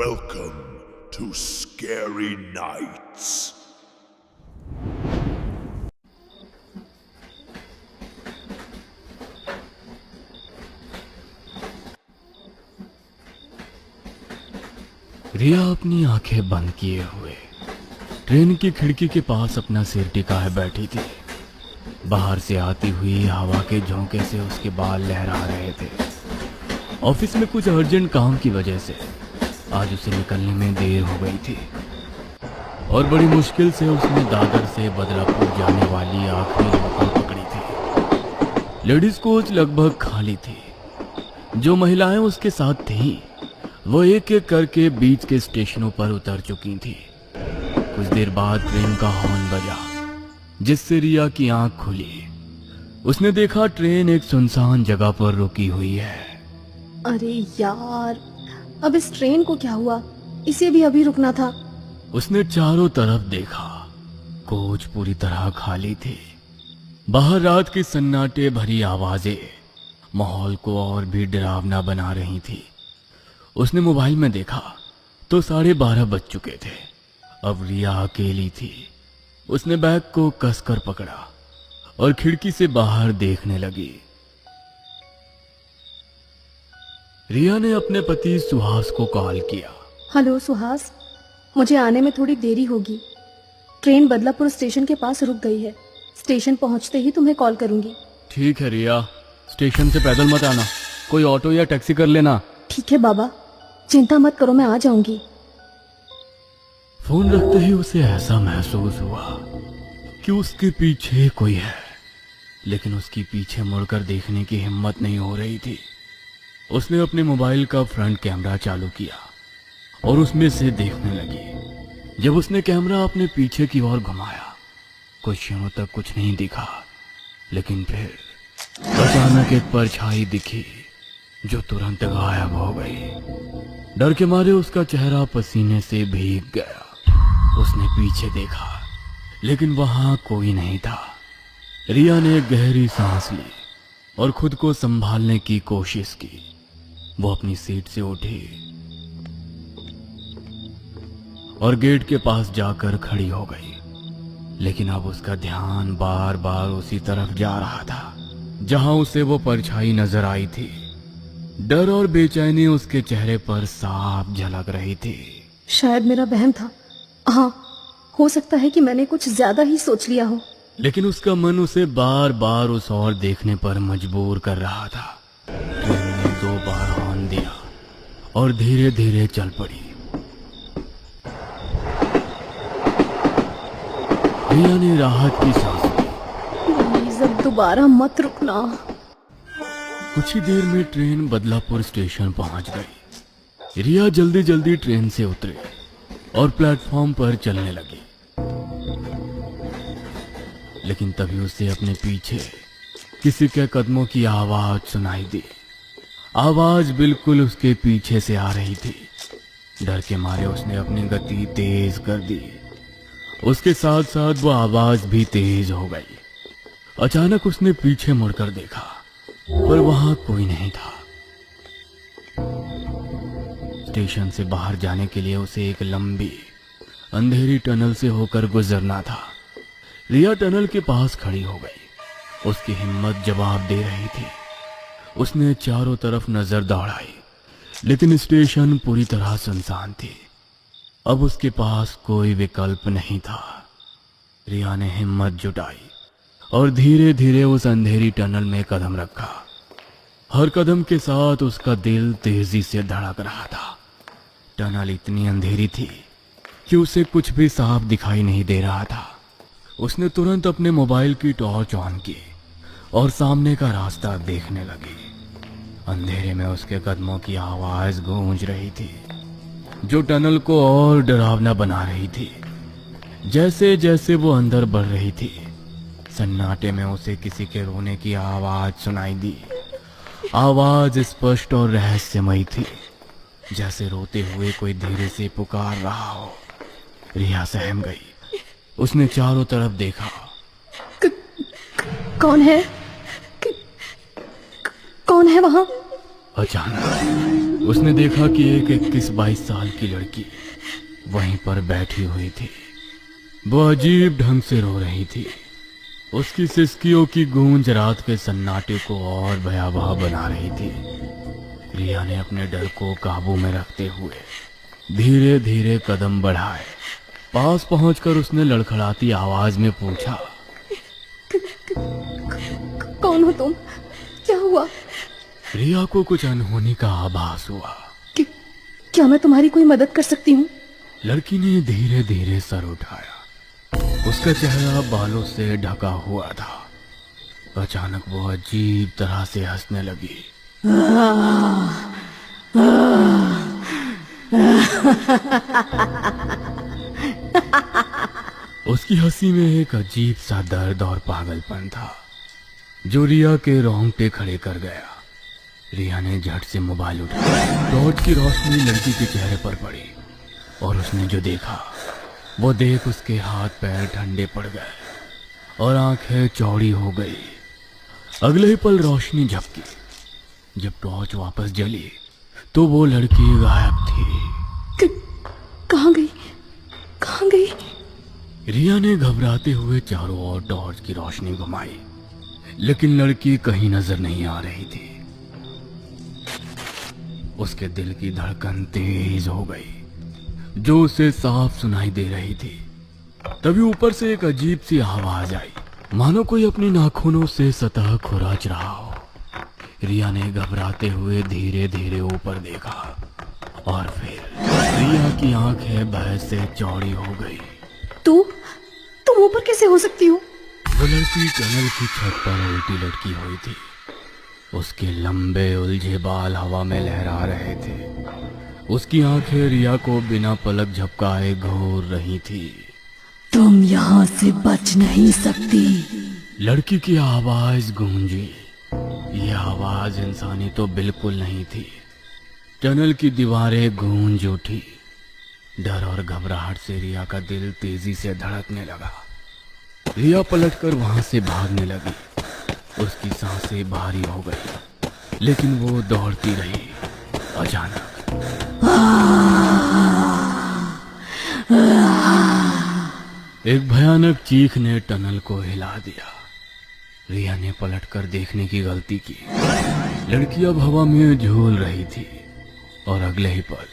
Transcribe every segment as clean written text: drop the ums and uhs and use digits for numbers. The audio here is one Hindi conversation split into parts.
Welcome to Scary Nights. रिया अपनी आंखें बंद किए हुए ट्रेन की खिड़की के पास अपना सिर टिकाए बैठी थी। बाहर से आती हुई हवा के झोंके से उसके बाल लहरा रहे थे। ऑफिस में कुछ अर्जेंट काम की वजह से आज उसे निकलने में देर हो गई थी और बड़ी मुश्किल से उसने दादर से बदलापुर जाने वाली आखिरी लोकल पकड़ी थी। लेडीज कोच लगभग खाली थी। जो महिलाएं उसके साथ थीं वो एक एक करके बीच के स्टेशनों पर उतर चुकी थी। कुछ देर बाद ट्रेन का हॉर्न बजा जिससे रिया की आंख खुली। उसने देखा ट्रेन एक सुनसान जगह पर रुकी हुई है। अरे यार, अब इस ट्रेन को क्या हुआ? इसे भी अभी रुकना था। उसने चारों तरफ देखा। कोच पूरी तरह खाली थी। बाहर रात की सन्नाटे भरी आवाजें माहौल को और भी डरावना बना रही थी। उसने मोबाइल में देखा तो 12:30 बज चुके थे। अब रिया अकेली थी। उसने बैग को कसकर पकड़ा और खिड़की से बाहर देखने लगी। रिया ने अपने पति सुहास को कॉल किया। हेलो सुहास, मुझे आने में थोड़ी देरी होगी। ट्रेन बदलापुर स्टेशन के पास रुक गई है। स्टेशन पहुंचते ही तुम्हें कॉल करूंगी। ठीक है रिया, स्टेशन से पैदल मत आना, कोई ऑटो या टैक्सी कर लेना। ठीक है बाबा, चिंता मत करो, मैं आ जाऊंगी। फोन रखते ही उसे ऐसा महसूस हुआ कि उसके पीछे कोई है, लेकिन उसकी पीछे मुड़कर देखने की हिम्मत नहीं हो रही थी। उसने अपने मोबाइल का फ्रंट कैमरा चालू किया और उसमें से देखने लगी। जब उसने कैमरा अपने पीछे की ओर घुमाया कुछ क्षणों तक कुछ नहीं दिखा, लेकिन फिर अचानक एक परछाई दिखी जो तुरंत गायब हो गई। डर के मारे उसका चेहरा पसीने से भीग गया। उसने पीछे देखा लेकिन वहां कोई नहीं था। रिया ने एक गहरी सांस ली और खुद को संभालने की कोशिश की। वो अपनी सीट से उठी और गेट के पास जाकर खड़ी हो गई, लेकिन अब उसका ध्यान बार बार उसी तरफ जा रहा था जहां उसे वो परछाई नजर आई थी। डर और बेचैनी उसके चेहरे पर साफ झलक रही थी। शायद मेरा वहम था। हाँ, हो सकता है कि मैंने कुछ ज्यादा ही सोच लिया हो। लेकिन उसका मन उसे बार बार उस ओर देखने पर मजबूर कर रहा था। ट्रेन ने 2 बार हॉर्न दिया और धीरे धीरे चल पड़ी। रिया ने राहत की सांस ली। प्लीज अब दोबारा मत रुकना। कुछ ही देर में ट्रेन बदलापुर स्टेशन पहुंच गई। रिया जल्दी जल्दी ट्रेन से उतरी और प्लेटफॉर्म पर चलने लगी, लेकिन तभी उसे अपने पीछे किसी के कदमों की आवाज सुनाई दी। आवाज बिल्कुल उसके पीछे से आ रही थी। डर के मारे उसने अपनी गति तेज कर दी। उसके साथ साथ वो आवाज भी तेज हो गई। अचानक उसने पीछे मुड़कर देखा पर वहां कोई नहीं था। स्टेशन से बाहर जाने के लिए उसे एक लंबी अंधेरी टनल से होकर गुजरना था। रिया टनल के पास खड़ी हो गई। उसकी हिम्मत जवाब दे रही थी। उसने चारों तरफ नजर दौड़ाई, लेकिन स्टेशन पूरी तरह सुनसान थी। अब उसके पास कोई विकल्प नहीं था। रिया ने हिम्मत जुटाई और धीरे धीरे उस अंधेरी टनल में कदम रखा। हर कदम के साथ उसका दिल तेजी से धड़क रहा था। टनल इतनी अंधेरी थी कि उसे कुछ भी साफ दिखाई नहीं दे रहा था। उसने तुरंत अपने मोबाइल की टॉर्च ऑन की और सामने का रास्ता देखने लगी। अंधेरे में उसके कदमों की आवाज गूंज रही थी जो टनल को और डरावना बना रही थी। जैसे जैसे वो अंदर बढ़ रही थी सन्नाटे में उसे किसी के रोने की आवाज सुनाई दी। आवाज स्पष्ट और रहस्यमयी थी, जैसे रोते हुए कोई धीरे से पुकार रहा हो। रिया सहम गई। उसने चारों तरफ देखा। कौन है? कौन है वहां? अचानक उसने देखा कि एक 21-22 साल की लड़की वहीं पर बैठी हुई थी। वो अजीब ढंग से रो रही थी। उसकी सिसकियों की गूंज रात के सन्नाटे को और भयावह बना रही थी। रिया ने अपने डर को काबू में रखते हुए धीरे धीरे कदम बढ़ाए। पास पहुंचकर उसने लड़खड़ाती आवाज में पूछा, कौन हो तुम? क्या हुआ? रिया को कुछ अनहोनी का आभास हुआ। क्या मैं तुम्हारी कोई मदद कर सकती हूँ? लड़की ने धीरे धीरे सर उठाया। उसका चेहरा बालों से ढका हुआ था। अचानक वो अजीब तरह से हंसने लगी। उसकी हंसी में एक अजीब सा दर्द और पागलपन था जो रिया के रोंगटे खड़े कर गया। रिया ने झट से मोबाइल उठाया। टॉर्च की रोशनी लड़की के चेहरे पर पड़ी और उसने जो देखा वो देख उसके हाथ पैर ठंडे पड़ गए और आंखें चौड़ी हो गई। अगले ही पल रोशनी झपकी। जब टॉर्च वापस जली तो वो लड़की गायब थी। कहाँ गई? कहाँ गई? रिया ने घबराते हुए चारों ओर टॉर्च की रोशनी घुमाई, लेकिन लड़की कहीं नजर नहीं आ रही थी। उसके दिल की धड़कन तेज हो गई जो उसे साफ सुनाई दे रही थी। तभी ऊपर से एक अजीब सी आवाज आई, मानो कोई अपनी नाखूनों से सतह खुरच रहा हो। रिया ने घबराते हुए धीरे धीरे ऊपर देखा और फिर रिया की आंखें भय से चौड़ी हो गई। तुम ऊपर कैसे हो सकती हो? वो लड़की टनल की छत पर उल्टी लटकी हुई थी। उसके लंबे उलझे बाल हवा में लहरा रहे थे। उसकी आंखें रिया को बिना पलक झपकाए घूर रही थी। तुम यहाँ से बच नहीं सकती। लड़की की आवाज गूंजी। यह आवाज इंसानी तो बिल्कुल नहीं थी। टनल की दीवारें गूंज उठी। डर और घबराहट से रिया का दिल तेजी से धड़कने लगा। रिया पलटकर वहां से भागने लगी। उसकी सांसें भारी हो गई, लेकिन वो दौड़ती रही। अचानक एक भयानक चीख ने टनल को हिला दिया। रिया ने पलटकर देखने की गलती की। लड़की अब हवा में झूल रही थी और अगले ही पल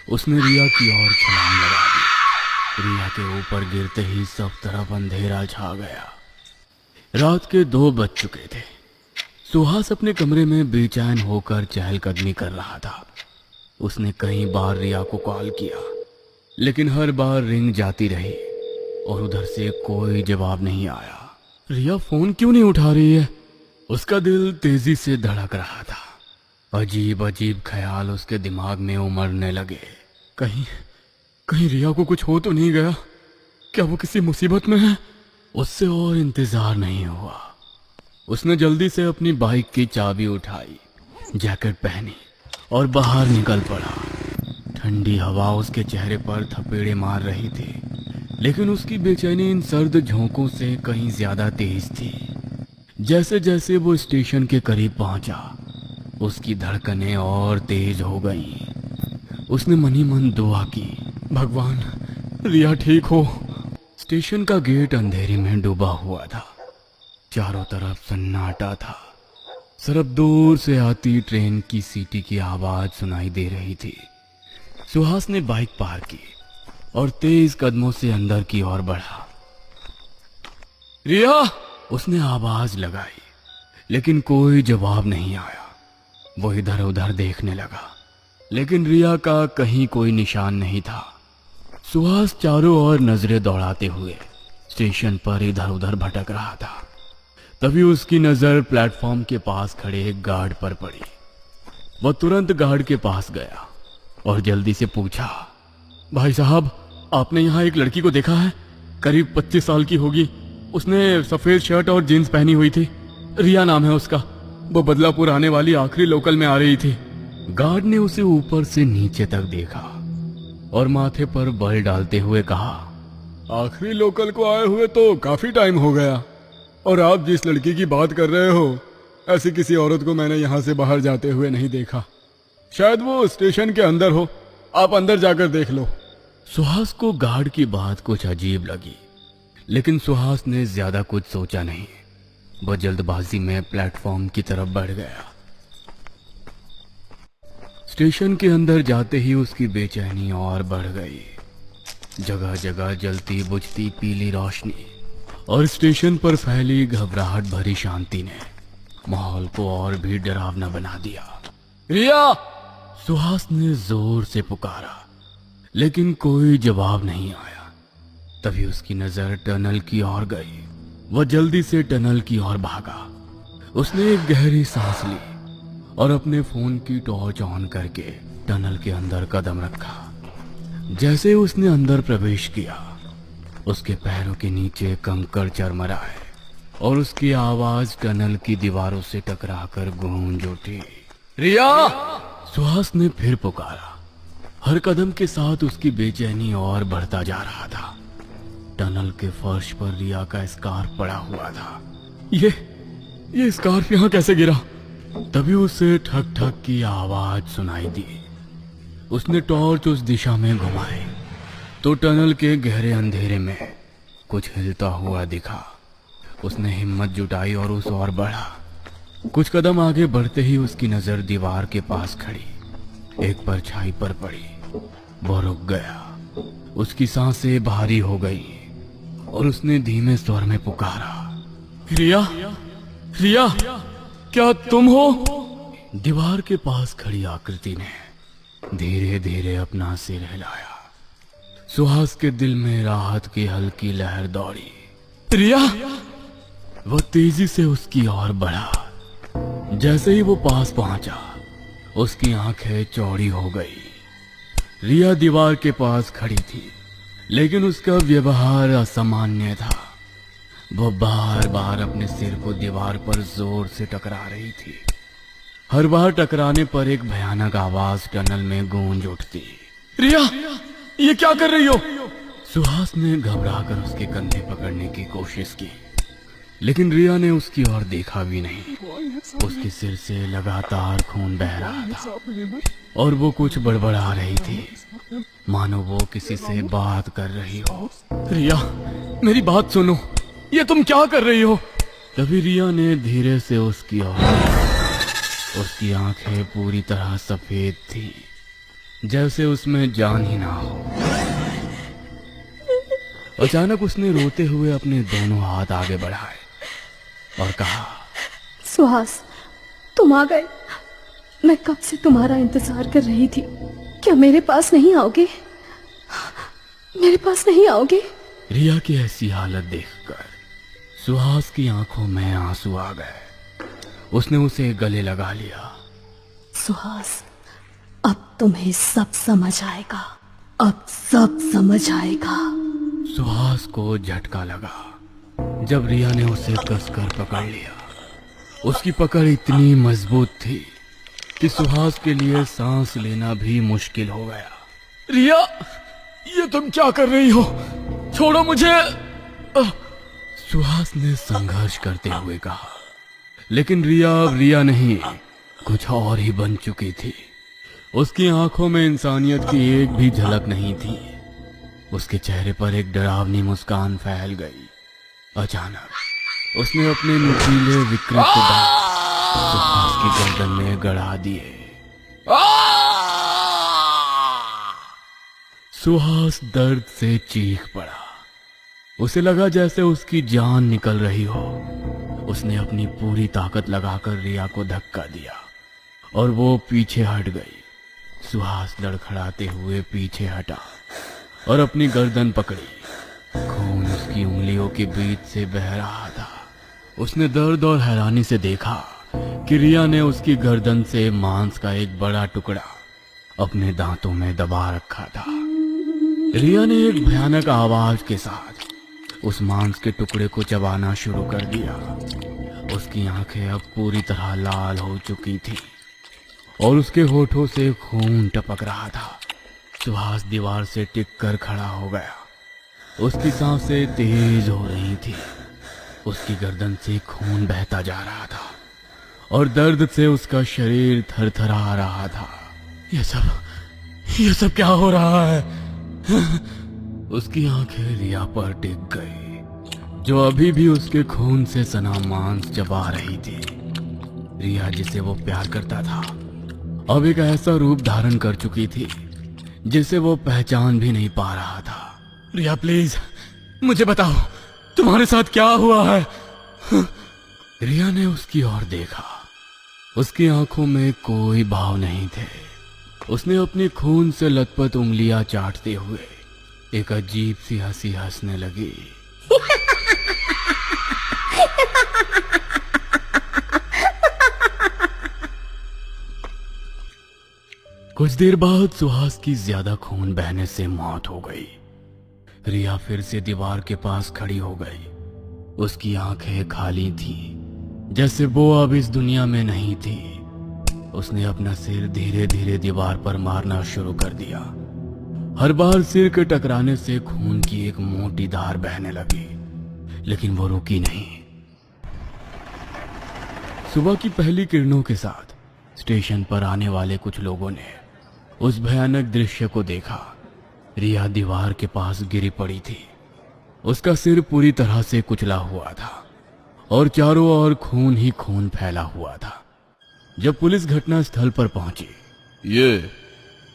उसने रिया की ओर छलांग लगा दी। रिया के ऊपर गिरते ही सब तरफ अंधेरा छा गया। रात के 2 बज चुके थे। सुहास अपने कमरे में बेचैन होकर चहलकदमी कर रहा था। उसने कई बार रिया को कॉल किया, लेकिन हर बार रिंग जाती रही और उधर से कोई जवाब नहीं आया। रिया फोन क्यों नहीं उठा रही है? उसका दिल तेजी से धड़क रहा था। अजीब अजीब ख्याल उसके दिमाग में उमड़ने लगे। कहीं रिया को कुछ हो तो नहीं गया? क्या वो किसी मुसीबत में है? उससे और इंतजार नहीं हुआ। उसने जल्दी से अपनी बाइक की चाबी उठाई, जैकेट पहनी और बाहर निकल पड़ा। ठंडी हवा उसके चेहरे पर थपेड़े मार रही थी, लेकिन उसकी बेचैनी इन सर्द झोंकों से कहीं ज्यादा तेज थी। जैसे जैसे वो स्टेशन के करीब पहुंचा, उसकी धड़कनें और तेज हो गईं। उसने मनी मन दुआ की, भगवान रिया ठीक हो। स्टेशन का गेट अंधेरे में डूबा हुआ था। चारों तरफ सन्नाटा था। सिर्फ दूर से आती ट्रेन की सीटी की आवाज सुनाई दे रही थी। सुहास ने बाइक पार की और तेज कदमों से अंदर की ओर बढ़ा। रिया, उसने आवाज लगाई, लेकिन कोई जवाब नहीं आया। वो इधर उधर देखने लगा, लेकिन रिया का कहीं कोई निशान नहीं था। सुहास चारों ओर नजरें दौड़ाते हुए स्टेशन पर इधर उधर भटक रहा था। तभी उसकी नजर प्लेटफॉर्म के पास खड़े एक गार्ड पर पड़ी। वह तुरंत गार्ड के पास गया और जल्दी से पूछा, भाई साहब, आपने यहाँ एक लड़की को देखा है? करीब 25 साल की होगी। उसने सफेद शर्ट और जीन्स पहनी हुई थी। रिया नाम है उसका। वो बदलापुर आने वाली आखिरी लोकल में आ रही थी। गार्ड ने उसे ऊपर से नीचे तक देखा और माथे पर बल डालते हुए कहा, आखिरी लोकल को आए हुए तो काफी टाइम हो गया, और आप जिस लड़की की बात कर रहे हो ऐसी किसी औरत को मैंने यहाँ से बाहर जाते हुए नहीं देखा। शायद वो स्टेशन के अंदर हो, आप अंदर जाकर देख लो। सुहास को गार्ड की बात कुछ अजीब लगी, लेकिन सुहास ने ज्यादा कुछ सोचा नहीं। वह जल्दबाजी में प्लेटफॉर्म की तरफ बढ़ गया। स्टेशन के अंदर जाते ही उसकी बेचैनी और बढ़ गई। जगह जगह जलती बुझती पीली रोशनी और स्टेशन पर फैली घबराहट भरी शांति ने माहौल को और भी डरावना बना दिया। रिया! सुहास ने जोर से पुकारा, लेकिन कोई जवाब नहीं आया। तभी उसकी नजर टनल की ओर गई। वह जल्दी से टनल की ओर भागा। उसने एक गहरी सांस ली और अपने फोन की टॉर्च ऑन करके टनल के अंदर कदम रखा। जैसे उसने अंदर प्रवेश किया, उसके पैरों के नीचे कंकड़ चरमराए और उसकी आवाज टनल की दीवारों से टकराकर गूंज उठी। रिया! सुहास ने फिर पुकारा। हर कदम के साथ उसकी बेचैनी और बढ़ता जा रहा था। टनल के फर्श पर रिया का स्कार्फ पड़ा हुआ था। ये स्कार्फ यहाँ कैसे गिरा? तभी उसे ठक ठक की आवाज सुनाई दी। उसने टॉर्च उस दिशा में घुमाई तो टनल के गहरे अंधेरे में कुछ हिलता हुआ दिखा। उसने हिम्मत जुटाई और उस ओर बढ़ा। कुछ कदम आगे बढ़ते ही उसकी नजर दीवार के पास खड़ी एक परछाई पर पड़ी। वो रुक गया। उसकी सांसें भारी हो गई और उसने धीमे स्वर में पुकारा, रिया! रिया! क्या तुम हो? दीवार के पास खड़ी आकृति ने धीरे धीरे अपना सिर हिलाया। सुहास के दिल में राहत की हल्की लहर दौड़ी। रिया! वो तेजी से उसकी ओर बढ़ा। जैसे ही वो पास पहुंचा, उसकी आंखें चौड़ी हो गई। रिया दीवार के पास खड़ी थी, लेकिन उसका व्यवहार असामान्य था। वो बार बार अपने सिर को दीवार पर जोर से टकरा रही थी। हर बार टकराने पर एक भयानक आवाज टनल में गूंज उठती। रिया! ये क्या कर रही हो? सुहास ने घबराकर उसके कंधे पकड़ने की कोशिश की, लेकिन रिया ने उसकी ओर देखा भी नहीं। उसके सिर से लगातार खून बह रहा था और वो कुछ बड़बड़ा रही थी, मानो वो किसी से बात कर रही हो। रिया, मेरी बात सुनो, ये तुम क्या कर रही हो? तभी रिया ने धीरे से उसकी ओर। उसकी आंखें पूरी तरह सफेद थी, जैसे उसमें जान ही ना हो। अचानक उसने रोते हुए अपने दोनों हाथ आगे बढ़ाए और कहा, सुहास, तुम आ गए। मैं कब से तुम्हारा इंतजार कर रही थी। क्या मेरे पास नहीं आओगे? मेरे पास नहीं आओगे? रिया की ऐसी हालत देखकर सुहास की आंखों में आंसू आ गए। उसने उसे गले लगा लिया। सुहास, अब तुम्हें सब समझ आएगा। अब सब समझ आएगा। सुहास को झटका लगा जब रिया ने उसे कसकर पकड़ लिया। उसकी पकड़ इतनी मजबूत थी कि सुहास के लिए सांस लेना भी मुश्किल हो गया। रिया, ये तुम क्या कर रही हो? छोड़ो मुझे! सुहास ने संघर्ष करते हुए कहा, लेकिन रिया अब रिया नहीं, कुछ और ही बन चुकी थी। उसकी आंखों में इंसानियत की एक भी झलक नहीं थी। उसके चेहरे पर एक डरावनी मुस्कान फैल गई। अचानक उसने अपने नुकीले विकृत दांत सुहास की गर्दन में गड़ा दिए। सुहास दर्द से चीख पड़ा। उसे लगा जैसे उसकी जान निकल रही हो। उसने अपनी पूरी ताकत लगाकर रिया को धक्का दिया और वो पीछे हट गई। सुहास लड़खड़ाते हुए पीछे हटा और अपनी गर्दन पकड़ी। खून उसकी उंगलियों के बीच से बह रहा था। उसने दर्द और हैरानी से देखा कि रिया ने उसकी गर्दन से मांस का एक बड़ा टुकड़ा अपने दांतों में दबा रखा था। रिया ने एक भयानक आवाज के साथ उस मांस के टुकड़े को चबाना शुरू कर दिया। उसकी आंखें अब पूरी तरह लाल हो चुकी थी और उसके होठों से खून टपक रहा था। सुहास दीवार से टिक कर खड़ा हो गया। उसकी सांसें तेज हो रही थी। उसकी गर्दन से खून बहता जा रहा था और दर्द से उसका शरीर थरथरा रहा था। ये सब क्या हो रहा है? उसकी आंखें रिया पर टिक गई, जो अभी भी उसके खून से सना मांस चबा रही थी। रिया जिसे वो प्यार करता था अब एक ऐसा रूप धारण कर चुकी थी जिसे वो पहचान भी नहीं पा रहा था। रिया प्लीज मुझे बताओ तुम्हारे साथ क्या हुआ है? रिया ने उसकी ओर देखा। उसकी आंखों में कोई भाव नहीं थे। उसने अपनी खून से लथपथ उंगलियां चाटते हुए एक अजीब सी हंसी हंसने लगी। कुछ देर बाद सुहास की ज्यादा खून बहने से मौत हो गई। रिया फिर से दीवार के पास खड़ी हो गई। उसकी आंखें खाली थीं, जैसे वो अब इस दुनिया में नहीं थी। उसने अपना सिर धीरे धीरे दीवार पर मारना शुरू कर दिया। हर बार सिर के टकराने से खून की एक मोटी धार बहने लगी, लेकिन वो रुकी नहीं। सुबह की पहली किरणों के साथ स्टेशन पर आने वाले कुछ लोगों ने उस भयानक दृश्य को देखा। रिया दीवार के पास गिरी पड़ी थी। उसका सिर पूरी तरह से कुचला हुआ था और चारों ओर खून ही खून फैला हुआ था। जब पुलिस घटना स्थल पर पहुंची, ये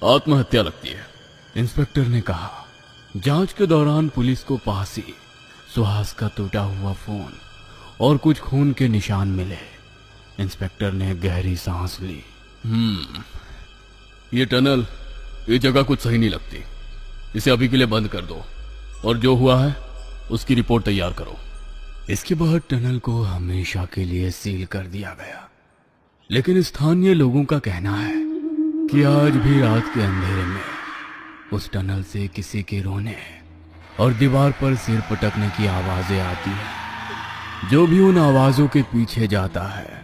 आत्महत्या लगती है, इंस्पेक्टर ने कहा। जांच के दौरान पुलिस को पास ही सुहास का टूटा हुआ फोन और कुछ खून के निशान मिले। इंस्पेक्टर ने गहरी सांस ली। ये टनल, ये जगह कुछ सही नहीं लगती। इसे अभी के लिए बंद कर दो और जो हुआ है उसकी रिपोर्ट तैयार करो। इसके बाद टनल को हमेशा के लिए सील कर दिया गया। लेकिन स्थानीय लोगों का कहना है कि आज भी रात के अंधेरे में उस टनल से किसी के रोने और दीवार पर सिर पटकने की आवाजें आती हैं। जो भी उन आवाजों के पीछे जाता है